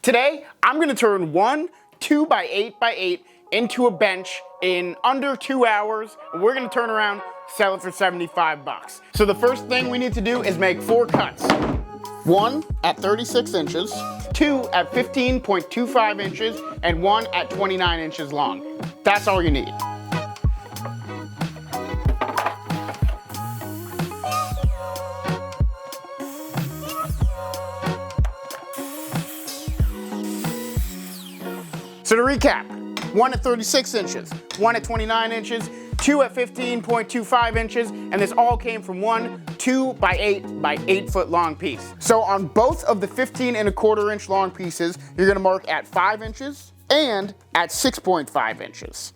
Today, I'm gonna turn one 2x8x8 into a bench in under 2 hours. We're gonna turn around, sell it for 75 bucks. So the first thing we need to do is make 4 cuts. 1 at 36 inches, 2 at 15.25 inches, and 1 at 29 inches long. That's all you need. So to recap, 1 at 36 inches, 1 at 29 inches, 2 at 15.25 inches, and this all came from one 2x8 by 8 foot long piece. So on both of the 15.25 inch long pieces, you're gonna mark at 5 inches and at 6.5 inches.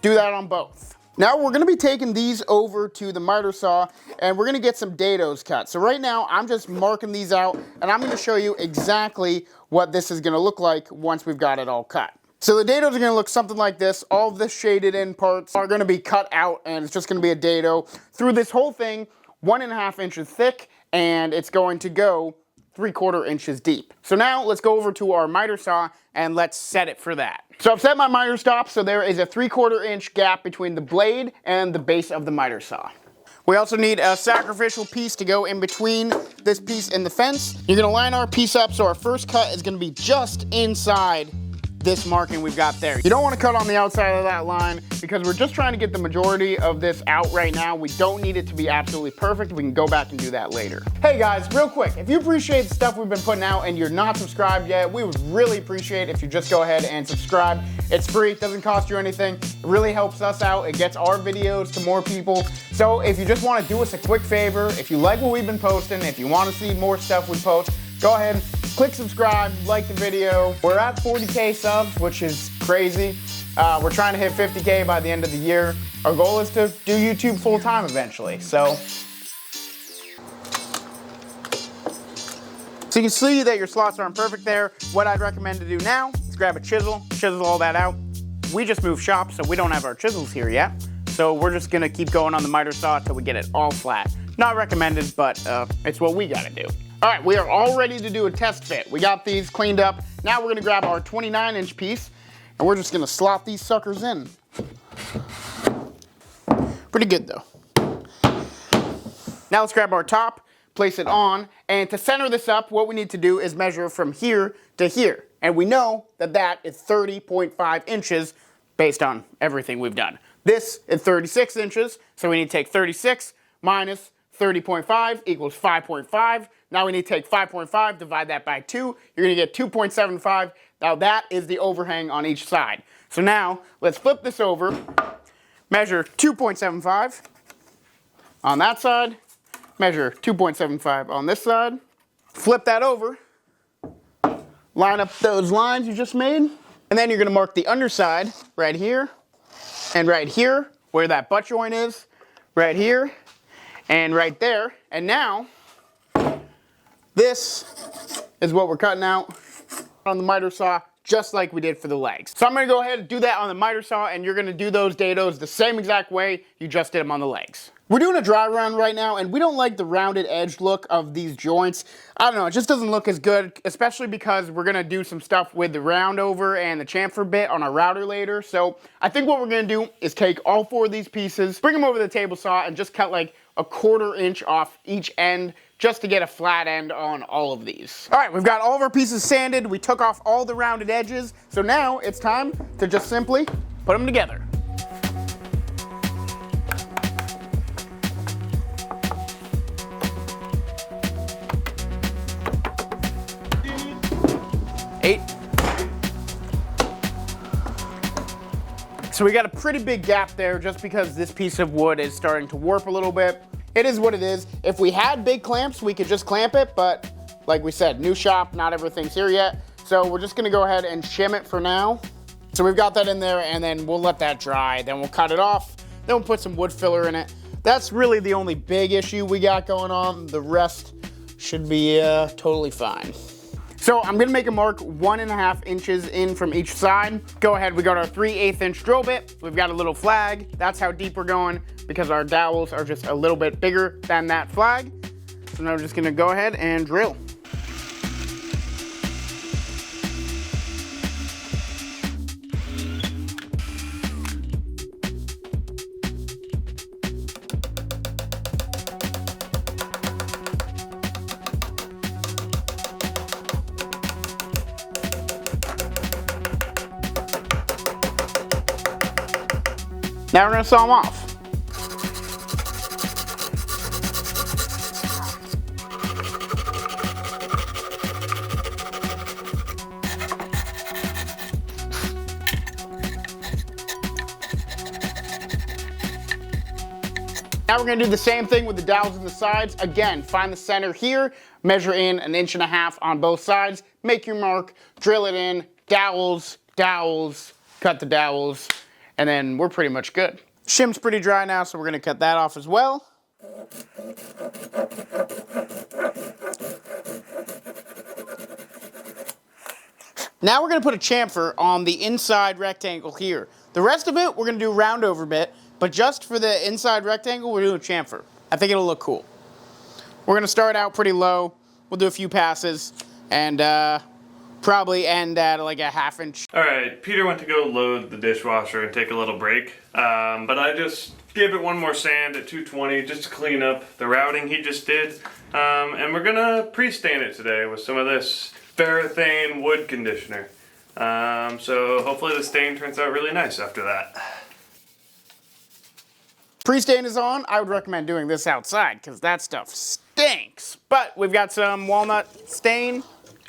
Do that on both. Now we're gonna be taking these over to the miter saw and we're gonna get some dados cut. So right now I'm just marking these out and I'm gonna show you exactly what this is gonna look like once we've got it all cut. So the dados are gonna look something like this. All of the shaded in parts are gonna be cut out and it's just gonna be a dado. Through this whole thing, 1.5 inches thick, and it's going to go 3/4 inches deep. So now let's go over to our miter saw and let's set it for that. So I've set my miter stop so there is a 3/4 inch gap between the blade and the base of the miter saw. We also need a sacrificial piece to go in between this piece and the fence. You're gonna line our piece up so our first cut is gonna be just inside this marking we've got there. You don't want to cut on the outside of that line because we're just trying to get the majority of this out right now. We don't need it to be absolutely perfect. We can go back and do that later. Hey guys, real quick, if you appreciate the stuff we've been putting out and you're not subscribed yet, we would really appreciate if you just go ahead and subscribe. It's free, it doesn't cost you anything. It really helps us out. It gets our videos to more people. So if you just want to do us a quick favor, if you like what we've been posting, if you want to see more stuff we post, go ahead, click subscribe, like the video. We're at 40K subs, which is crazy. We're trying to hit 50K by the end of the year. Our goal is to do YouTube full time eventually, so you can see that your slots aren't perfect there. What I'd recommend to do now is grab a chisel all that out. We just moved shop, so we don't have our chisels here yet. So we're just gonna keep going on the miter saw until we get it all flat. Not recommended, but it's what we gotta do. All right, we are all ready to do a test fit. We got these cleaned up. Now we're gonna grab our 29 inch piece and we're just gonna slot these suckers in. Pretty good though. Now let's grab our top, place it on, and to center this up, what we need to do is measure from here to here. And we know that that is 30.5 inches based on everything we've done. This is 36 inches, so we need to take 36 minus 30.5 equals 5.5. Now we need to take 5.5, divide that by 2. You're gonna get 2.75. Now that is the overhang on each side. So now let's flip this over, measure 2.75 on that side, measure 2.75 on this side, flip that over, line up those lines you just made, and then you're gonna mark the underside right here and right here where that butt joint is, right here and right there. And now this is what we're cutting out on the miter saw, just like we did for the legs. So I'm gonna go ahead and do that on the miter saw, and you're gonna do those dados the same exact way you just did them on the legs. We're doing a dry run right now, and we don't like the rounded edge look of these joints. I don't know, it just doesn't look as good, especially because we're gonna do some stuff with the round over and the chamfer bit on our router later. So I think what we're gonna do is take all 4 of these pieces, bring them over to the table saw, and just cut like 1/4 inch off each end just to get a flat end on all of these. All right, we've got all of our pieces sanded. We took off all the rounded edges. So now it's time to just simply put them together. Eight. So we got a pretty big gap there just because this piece of wood is starting to warp a little bit. It is what it is. If we had big clamps, we could just clamp it, but like we said, new shop, not everything's here yet. So we're just gonna go ahead and shim it for now. So we've got that in there and then we'll let that dry. Then we'll cut it off. Then we'll put some wood filler in it. That's really the only big issue we got going on. The rest should be totally fine. So I'm gonna make a mark 1.5 inches in from each side. Go ahead, we got our 3/8 inch drill bit. We've got a little flag. That's how deep we're going because our dowels are just a little bit bigger than that flag. So now we're just gonna go ahead and drill. Now we're gonna saw them off. Now we're gonna do the same thing with the dowels on the sides. Again, find the center here, measure in 1.5 inches on both sides, make your mark, drill it in, dowels, dowels, cut the dowels, and then we're pretty much good. Shim's pretty dry now, so we're gonna cut that off as well. Now we're gonna put a chamfer on the inside rectangle here. The rest of it, we're gonna do a round over bit, but just for the inside rectangle, we're doing a chamfer. I think it'll look cool. We're gonna start out pretty low. We'll do a few passes and probably end at like a 1/2 inch. All right, Peter went to go load the dishwasher and take a little break, but I just gave it one more sand at 220 just to clean up the routing he just did. And we're gonna pre-stain it today with some of this Ferrithane wood conditioner. So hopefully the stain turns out really nice after that. Pre-stain is on. I would recommend doing this outside because that stuff stinks. But we've got some walnut stain,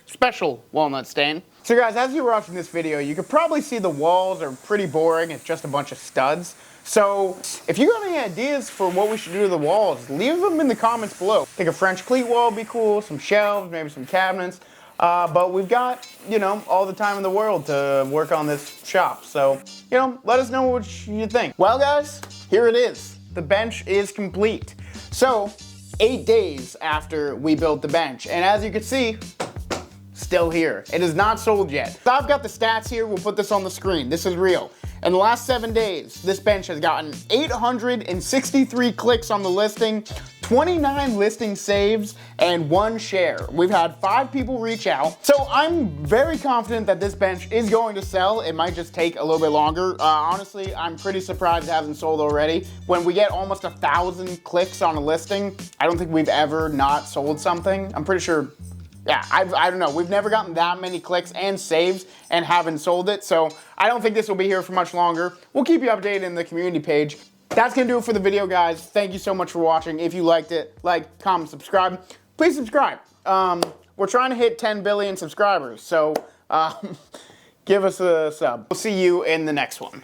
special walnut stain. So guys, as you're watching this video, you could probably see the walls are pretty boring. It's just a bunch of studs. So if you got any ideas for what we should do to the walls, leave them in the comments below. I think a French cleat wall would be cool, some shelves, maybe some cabinets. But we've got, you know, all the time in the world to work on this shop. So, you know, let us know what you think. Well guys, here it is. The bench is complete. So, 8 days after we built the bench. And as you can see, still here. It is not sold yet. So I've got the stats here. We'll put this on the screen. This is real. In the last 7 days, this bench has gotten 863 clicks on the listing, 29 listing saves, and 1 share. We've had 5 people reach out. So I'm very confident that this bench is going to sell. It might just take a little bit longer. Honestly, I'm pretty surprised it hasn't sold already. When we get almost 1,000 clicks on a listing, I don't think we've ever not sold something. I'm pretty sure. Yeah, I don't know. We've never gotten that many clicks and saves and haven't sold it, so I don't think this will be here for much longer. We'll keep you updated in the community page. That's gonna do it for the video, guys. Thank you so much for watching. If you liked it, like, comment, subscribe. Please subscribe. We're trying to hit 10 billion subscribers, so give us a sub. We'll see you in the next one.